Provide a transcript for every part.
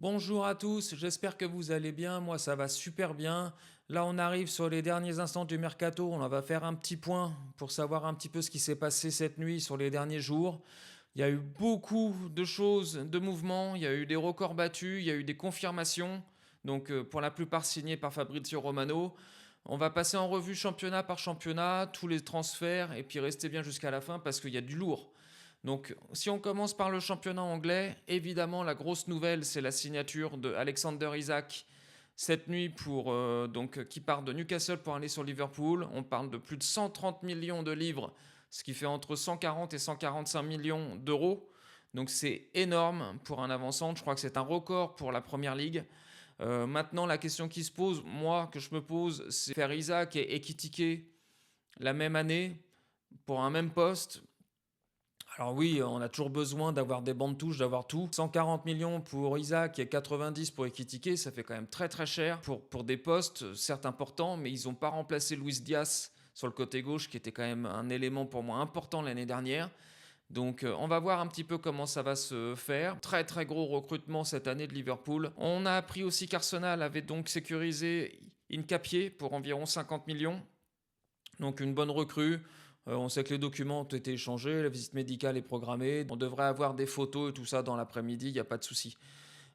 Bonjour à tous, j'espère que vous allez bien. Moi, ça va super bien. Là, on arrive sur les derniers instants du mercato. On va faire un petit point pour savoir un petit peu ce qui s'est passé cette nuit sur les derniers jours. Il y a eu beaucoup de choses, de mouvements. Il y a eu des records battus, il y a eu des confirmations. Donc, pour la plupart signées par Fabrizio Romano. On va passer en revue championnat par championnat, tous les transferts, et puis rester bien jusqu'à la fin parce qu'il y a du lourd. Donc, si on commence par le championnat anglais, évidemment, la grosse nouvelle, c'est la signature de Alexander Isak cette nuit qui part de Newcastle pour aller sur Liverpool. On parle de plus de 130 millions de livres, ce qui fait entre 140 et 145 millions d'euros. Donc c'est énorme pour un avant-centre. Je crois que c'est un record pour la Première Ligue. Maintenant, la question qui se pose, moi, que je me pose, c'est faire Isaac et Ekitike la même année pour un même poste. Alors oui, on a toujours besoin d'avoir des bandes touches, d'avoir tout. 140 millions pour Isaac et 90 pour Ekitike, ça fait quand même très très cher pour des postes, certes importants, mais ils n'ont pas remplacé Luis Diaz sur le côté gauche, qui était quand même un élément pour moi important l'année dernière. Donc on va voir un petit peu comment ça va se faire. Très très gros recrutement cette année de Liverpool. On a appris aussi qu'Arsenal avait donc sécurisé Hincapié pour environ 50 millions. Donc une bonne recrue. On sait que les documents ont été échangés, la visite médicale est programmée. On devrait avoir des photos et tout ça dans l'après-midi, il n'y a pas de souci.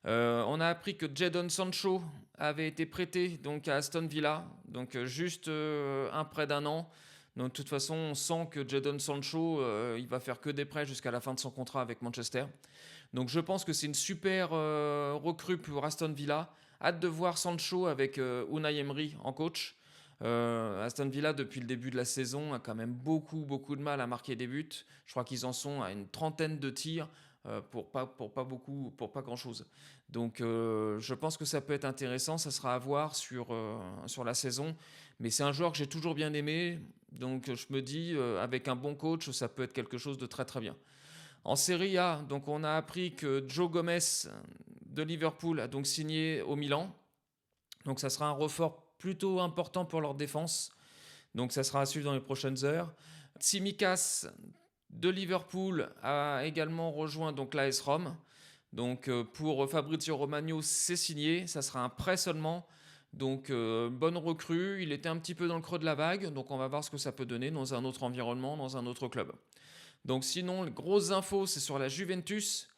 On a appris que Jadon Sancho avait été prêté donc à Aston Villa, donc juste un prêt d'un an. Donc de toute façon, on sent que Jadon Sancho, il va faire que des prêts jusqu'à la fin de son contrat avec Manchester. Donc je pense que c'est une super recrue pour Aston Villa. Hâte de voir Sancho avec Unai Emery en coach. Aston Villa, depuis le début de la saison, a quand même beaucoup de mal à marquer des buts. Je crois qu'ils en sont à une trentaine de tirs pour pas grand chose. Donc, je pense que ça peut être intéressant. Ça sera à voir sur la saison. Mais c'est un joueur que j'ai toujours bien aimé. Donc, je me dis, avec un bon coach, ça peut être quelque chose de très très bien. En Serie A, donc on a appris que Joe Gomez de Liverpool a donc signé au Milan. Donc, ça sera un renfort plutôt important pour leur défense. Donc ça sera à suivre dans les prochaines heures. Tsimikas de Liverpool a également rejoint donc l'AS Rome. Donc pour Fabrizio Romano, c'est signé. Ça sera un prêt seulement. Donc bonne recrue. Il était un petit peu dans le creux de la vague. Donc on va voir ce que ça peut donner dans un autre environnement, dans un autre club. Donc sinon, les grosses infos, c'est sur la Juventus.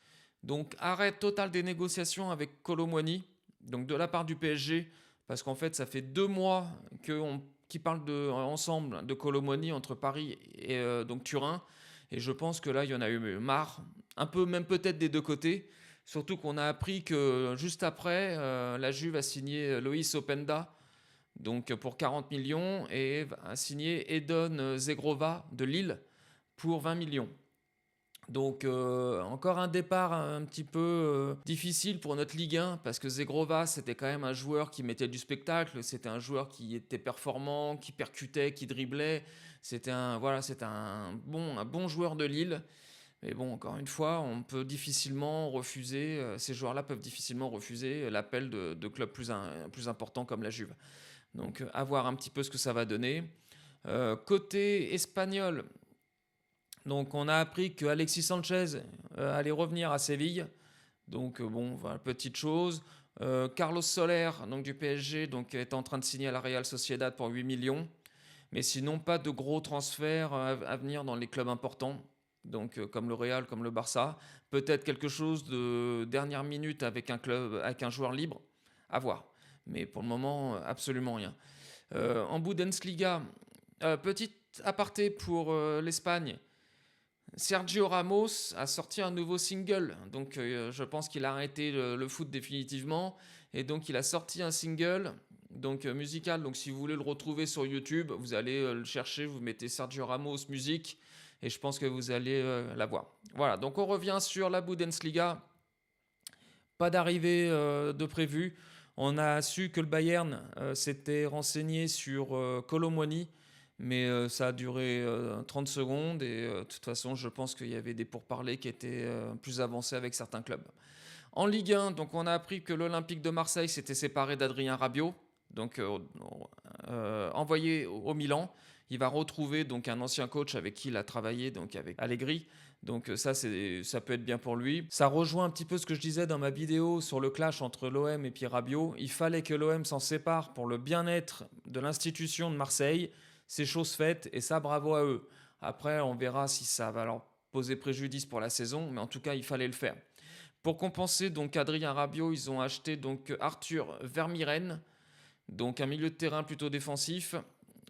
Donc arrêt total des négociations avec Kolo Muani. Donc de la part du PSG. Parce qu'en fait, ça fait 2 mois qu'ils parlent ensemble de Kolo Muani entre Paris et donc Turin. Et je pense que là, il y en a eu marre. Un peu, même peut-être des deux côtés. Surtout qu'on a appris que juste après, la Juve a signé Loïs Openda, donc pour 40 millions, et a signé Edon Zegrova de Lille pour 20 millions. Donc encore un départ un petit peu difficile pour notre Ligue 1 parce que Zegrova c'était quand même un joueur qui mettait du spectacle, c'était un joueur qui était performant, qui percutait, qui driblait, c'était un bon joueur de Lille. Mais bon, encore une fois, on peut difficilement refuser, ces joueurs-là peuvent difficilement refuser l'appel de clubs plus importants comme la Juve. Donc à voir un petit peu ce que ça va donner. Côté espagnol, donc on a appris que Alexis Sanchez allait revenir à Séville. Donc bon, voilà, petite chose. Carlos Soler, donc du PSG, donc est en train de signer à la Real Sociedad pour 8 millions. Mais sinon, pas de gros transferts à venir dans les clubs importants. Donc comme le Real, comme le Barça. Peut-être quelque chose de dernière minute avec un club, avec un joueur libre. À voir. Mais pour le moment, absolument rien. En Bundesliga, petite aparté pour l'Espagne. Sergio Ramos a sorti un nouveau single, donc je pense qu'il a arrêté le foot définitivement, et donc il a sorti un single donc musical. Donc si vous voulez le retrouver sur YouTube, vous allez le chercher, vous mettez Sergio Ramos musique, et je pense que vous allez l'avoir. Voilà, donc on revient sur la Bundesliga. Pas d'arrivée de prévu. On a su que le Bayern s'était renseigné sur Kolo Muani, mais ça a duré 30 secondes et de toute façon, je pense qu'il y avait des pourparlers qui étaient plus avancés avec certains clubs. En Ligue 1, donc on a appris que l'Olympique de Marseille s'était séparé d'Adrien Rabiot, donc envoyé au Milan. Il va retrouver donc un ancien coach avec qui il a travaillé, donc avec Allegri. Donc ça peut être bien pour lui. Ça rejoint un petit peu ce que je disais dans ma vidéo sur le clash entre l'OM et puis Rabiot. Il fallait que l'OM s'en sépare pour le bien-être de l'institution de Marseille. C'est chose faite et ça, bravo à eux. Après, on verra si ça va leur poser préjudice pour la saison, mais en tout cas, il fallait le faire. Pour compenser donc Adrien Rabiot, ils ont acheté donc Arthur Vermieren, donc un milieu de terrain plutôt défensif.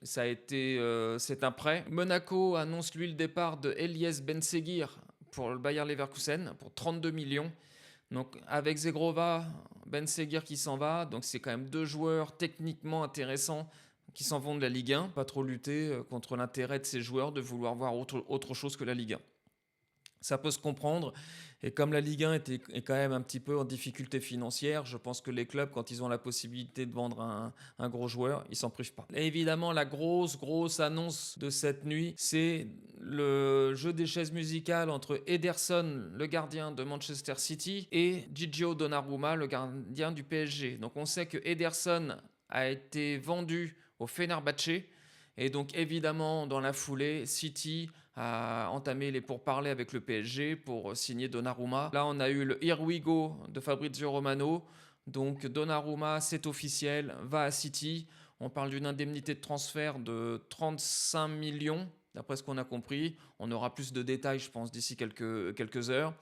C'est un prêt. Monaco annonce lui le départ de Elias Benseguir pour le Bayer Leverkusen pour 32 millions. Donc avec Zegrova, Benseguir qui s'en va, donc c'est quand même deux joueurs techniquement intéressants qui s'en vont de la Ligue 1. Pas trop lutter contre l'intérêt de ces joueurs de vouloir voir autre chose que la Ligue 1. Ça peut se comprendre. Et comme la Ligue 1 est quand même un petit peu en difficulté financière, je pense que les clubs, quand ils ont la possibilité de vendre un gros joueur, ils s'en privent pas. Et évidemment, la grosse annonce de cette nuit, c'est le jeu des chaises musicales entre Ederson, le gardien de Manchester City, et Gigio Donnarumma, le gardien du PSG. Donc on sait que Ederson a été vendu au Fenerbahçe. Et donc évidemment, dans la foulée, City a entamé les pourparlers avec le PSG pour signer Donnarumma. Là, on a eu le Here We Go de Fabrizio Romano. Donc Donnarumma, c'est officiel, va à City. On parle d'une indemnité de transfert de 35 millions, d'après ce qu'on a compris. On aura plus de détails, je pense, d'ici quelques heures.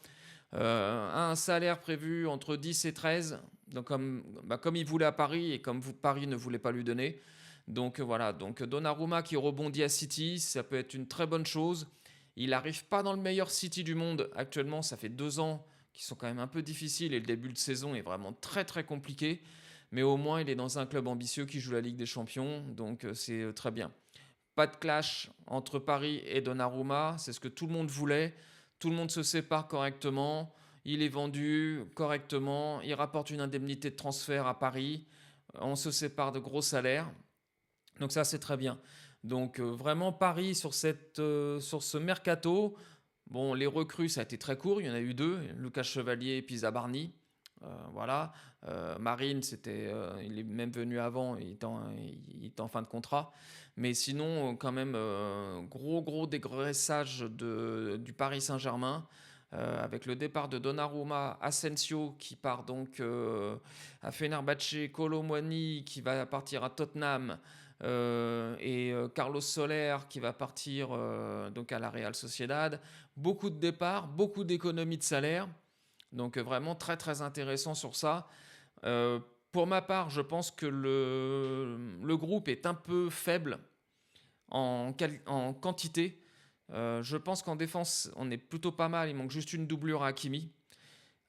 Un salaire prévu entre 10 et 13, donc comme il voulait à Paris et comme Paris ne voulait pas lui donner. Donc voilà, donc Donnarumma qui rebondit à City, ça peut être une très bonne chose. Il n'arrive pas dans le meilleur City du monde actuellement, ça fait 2 ans qui sont quand même un peu difficiles et le début de saison est vraiment très compliqué. Mais au moins il est dans un club ambitieux qui joue la Ligue des Champions, donc c'est très bien. Pas de clash entre Paris et Donnarumma, c'est ce que tout le monde voulait. Tout le monde se sépare correctement, il est vendu correctement, il rapporte une indemnité de transfert à Paris, on se sépare de gros salaires. Donc ça, c'est très bien. Donc vraiment, Paris sur ce mercato, bon, les recrues, ça a été très court. Il y en a eu 2, Lucas Chevalier et puis Zabarni. Voilà. Marine, il est même venu avant, il était en fin de contrat. Mais sinon, quand même, gros dégraissage du Paris Saint-Germain. Avec le départ de Donnarumma, Asensio qui part donc à Fenerbahçe, Kolo Muani qui va partir à Tottenham, et Carlos Soler qui va partir donc à la Real Sociedad. Beaucoup de départs, beaucoup d'économies de salaire. Donc vraiment très intéressant sur ça. Euh, pour ma part, je pense que le groupe est un peu faible en quantité. Je pense qu'en défense, on est plutôt pas mal. Il manque juste une doublure à Hakimi.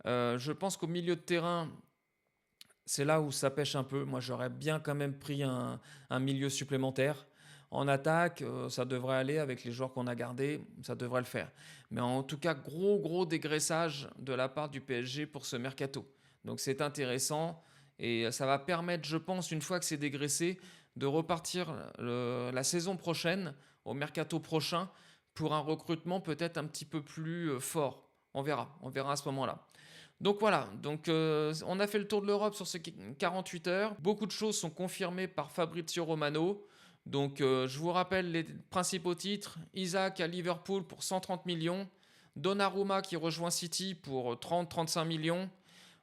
Je pense qu'au milieu de terrain, c'est là où ça pêche un peu. Moi, j'aurais bien quand même pris un milieu supplémentaire. En attaque, ça devrait aller avec les joueurs qu'on a gardés, ça devrait le faire. Mais en tout cas, gros dégraissage de la part du PSG pour ce mercato. Donc c'est intéressant et ça va permettre, je pense, une fois que c'est dégraissé, de repartir la saison prochaine, au mercato prochain, pour un recrutement peut-être un petit peu plus fort. On verra à ce moment-là. Donc voilà, on a fait le tour de l'Europe sur ces 48 heures. Beaucoup de choses sont confirmées par Fabrizio Romano. Donc je vous rappelle les principaux titres. Isaac à Liverpool pour 130 millions. Donnarumma qui rejoint City pour 30-35 millions.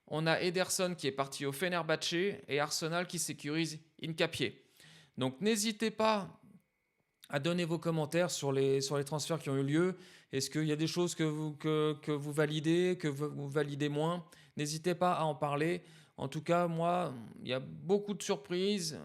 On a Ederson qui est parti au Fenerbahçe et Arsenal qui sécurise Hincapié. Donc n'hésitez pas à donner vos commentaires sur les transferts qui ont eu lieu. Est-ce qu'il y a des choses que vous validez, que vous validez moins? N'hésitez pas à en parler. En tout cas, moi, il y a beaucoup de surprises.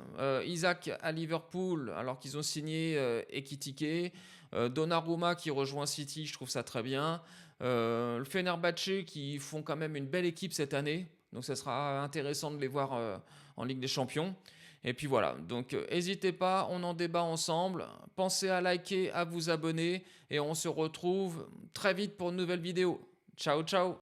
Isaac à Liverpool, alors qu'ils ont signé Ekitike. Donnarumma qui rejoint City, je trouve ça très bien. Le Fenerbahçe qui font quand même une belle équipe cette année. Donc ça sera intéressant de les voir en Ligue des Champions. Et puis voilà, donc n'hésitez pas, on en débat ensemble. Pensez à liker, à vous abonner et on se retrouve très vite pour une nouvelle vidéo. Ciao.